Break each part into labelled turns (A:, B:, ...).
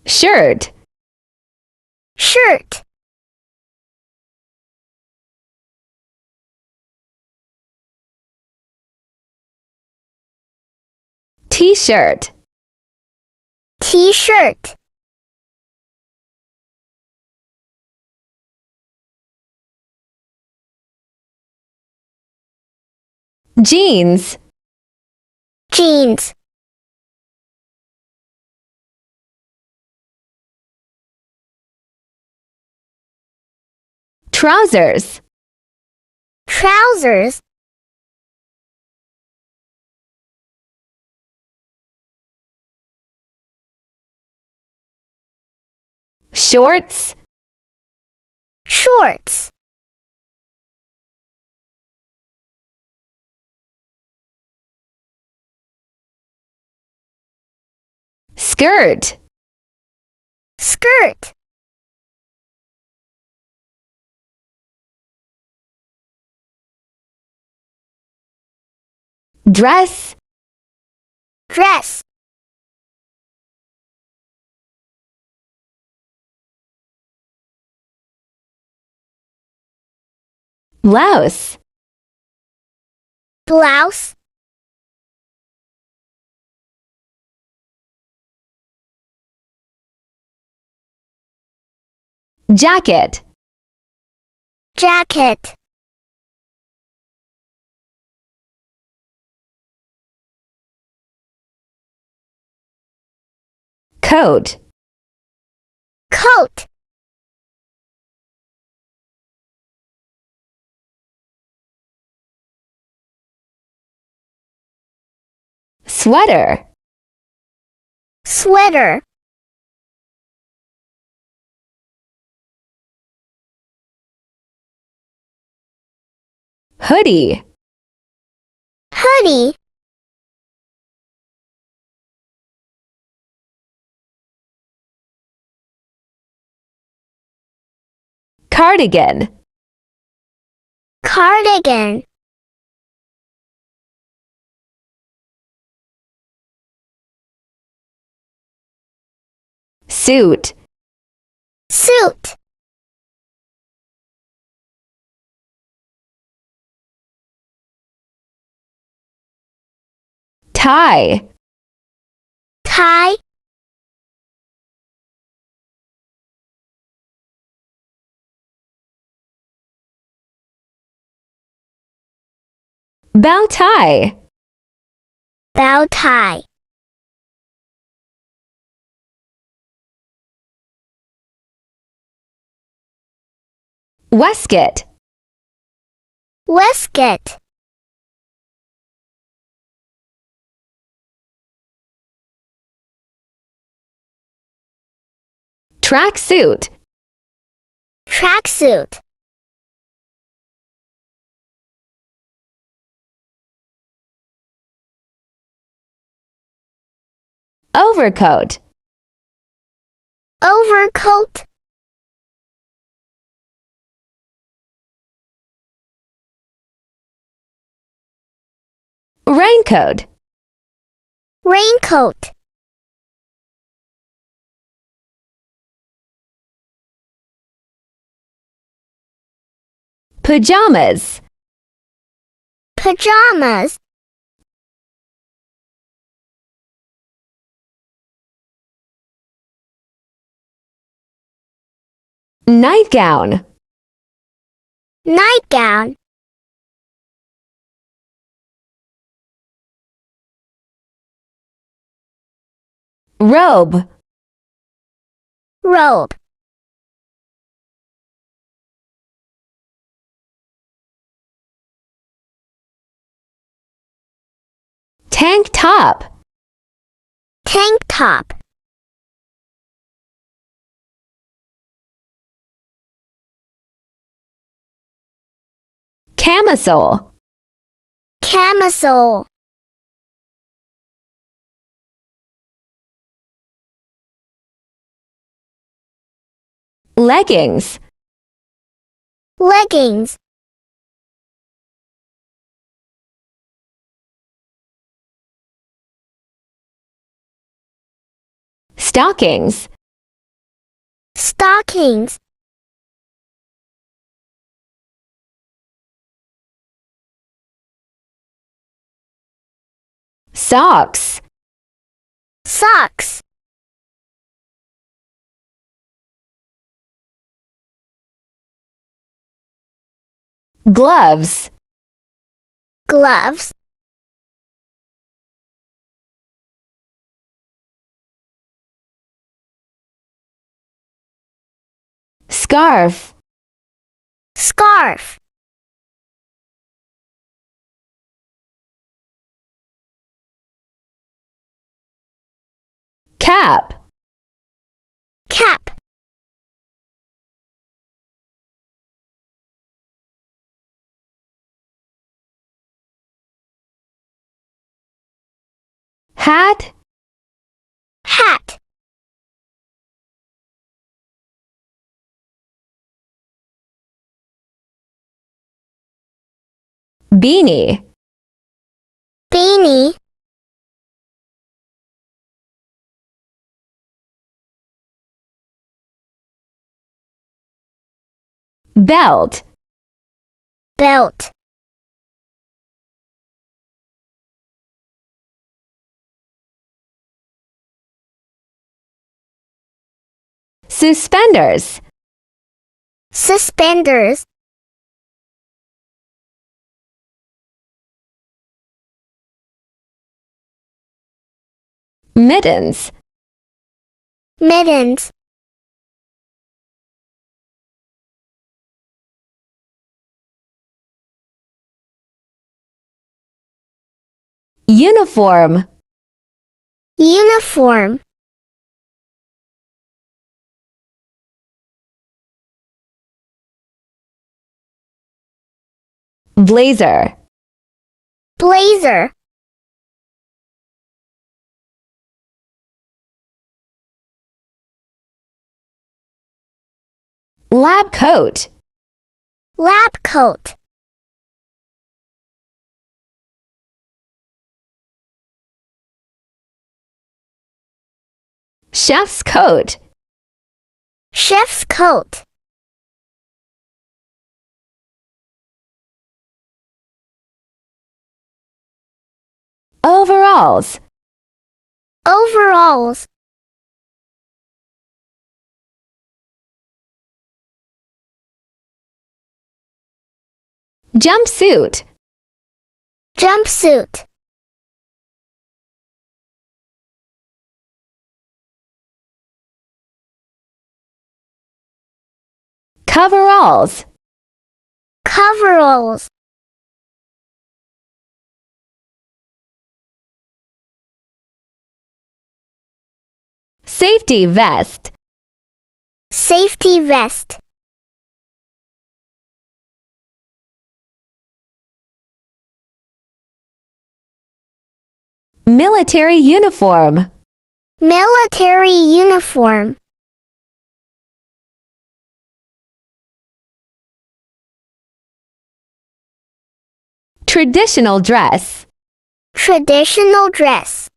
A: shirt,
B: shirt,
A: t-shirt,
B: t-shirt,
A: jeans,
B: jeans,
A: trousers,
B: trousers,
A: shorts,
B: shorts,
A: skirt,
B: skirt,
A: dress,
B: dress,
A: blouse,
B: blouse,
A: jacket,
B: jacket,
A: coat,
B: coat,
A: sweater,
B: sweater,
A: hoodie,
B: hoodie,
A: cardigan,
B: cardigan,
A: suit,
B: suit,
A: tie,
B: tie,
A: bow tie,
B: bow tie,
A: waistcoat,
B: waistcoat,
A: tracksuit,
B: tracksuit,
A: overcoat,
B: overcoat,
A: raincoat,
B: raincoat,
A: pajamas,
B: pajamas,
A: nightgown,
B: nightgown,
A: robe,
B: robe,
A: tank top,
B: tank top,
A: camisole,
B: camisole,
A: leggings,
B: leggings,
A: stockings,
B: stockings,
A: socks,
B: socks,
A: gloves,
B: gloves,
A: scarf,
B: scarf,
A: cap,
B: cap,
A: hat,
B: hat,
A: beanie,
B: beanie,
A: belt,
B: belt,
A: suspenders,
B: suspenders,
A: mittens,
B: mittens,
A: uniform,
B: uniform,
A: blazer,
B: blazer,
A: lab coat,
B: lab coat,
A: chef's coat,
B: chef's coat,
A: overalls,
B: overalls,
A: jumpsuit,
B: jumpsuit,
A: coveralls,
B: coveralls,
A: safety vest,
B: safety vest,
A: military uniform,
B: military uniform,
A: traditional dress,
B: traditional dress,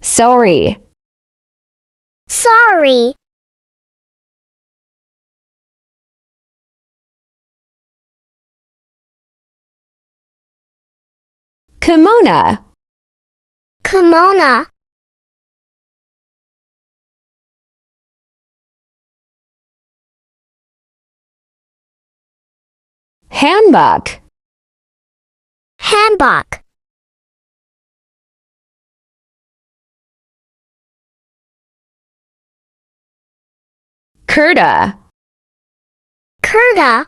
A: sorry,
B: sorry,
A: kimono,
B: kimono,
A: handbag,
B: hanbok,
A: kurta,
B: kurta,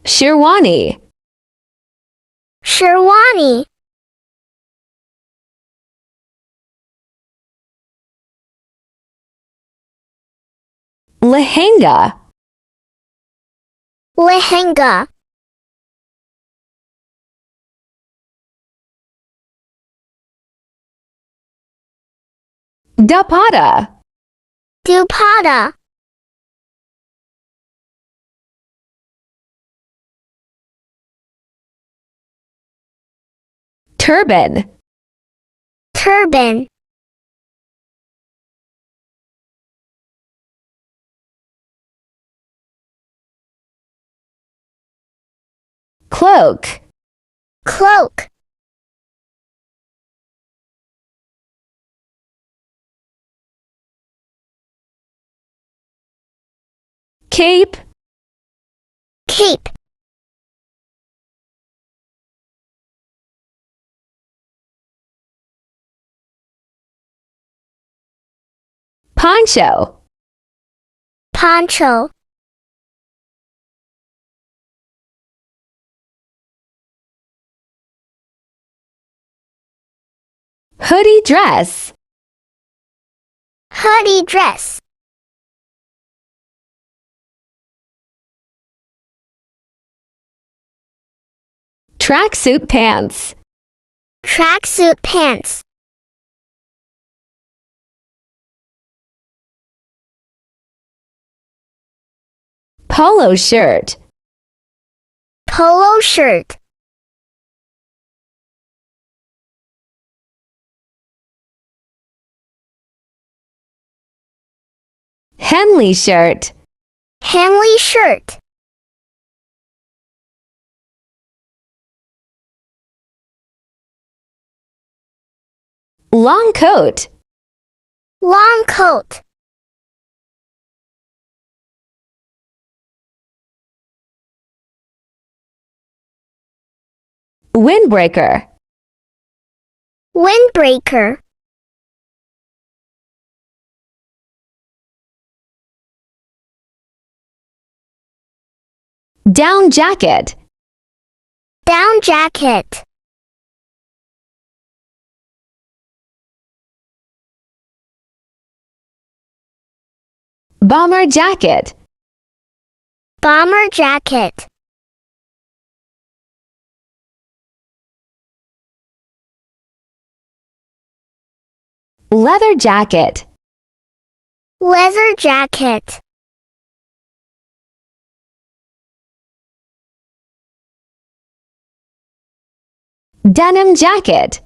A: sherwani,
B: sherwani,
A: lehenga,
B: lehenga,
A: dupatta,
B: dupatta,
A: Turban.
B: turban,
A: Cloak.
B: cloak,
A: Cape.
B: cape,
A: Poncho.
B: poncho,
A: Hoodie dress.
B: hoodie dress,
A: Tracksuit pants.
B: tracksuit pants,
A: Polo shirt.
B: polo shirt,
A: Henley shirt.
B: Henley shirt,
A: Long coat.
B: long coat,
A: Windbreaker.
B: windbreaker,
A: Down jacket.
B: down jacket,
A: Bomber jacket.
B: bomber jacket,
A: Leather jacket.
B: leather jacket,
A: Denim jacket.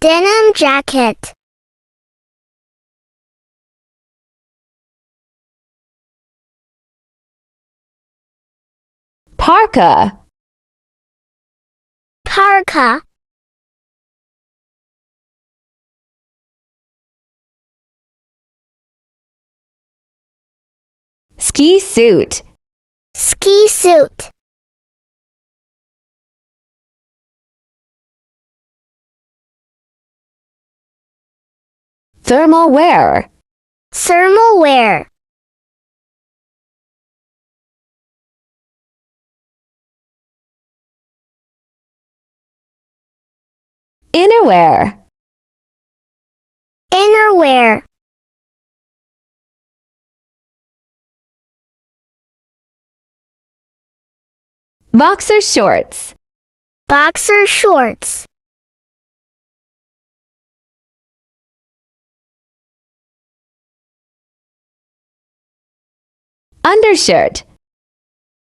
B: denim jacket,
A: Parka.
B: parka,
A: Ski suit.
B: ski suit,
A: Thermal wear.
B: thermal wear,
A: Innerwear.
B: innerwear,
A: Boxer shorts.
B: boxer shorts,
A: Undershirt.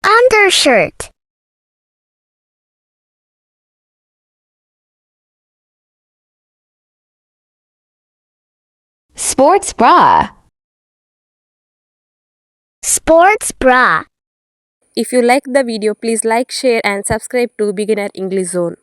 B: undershirt,
A: Sports bra.
B: sports bra.
C: If you like the video, please like, share and subscribe to Beginner English Zone.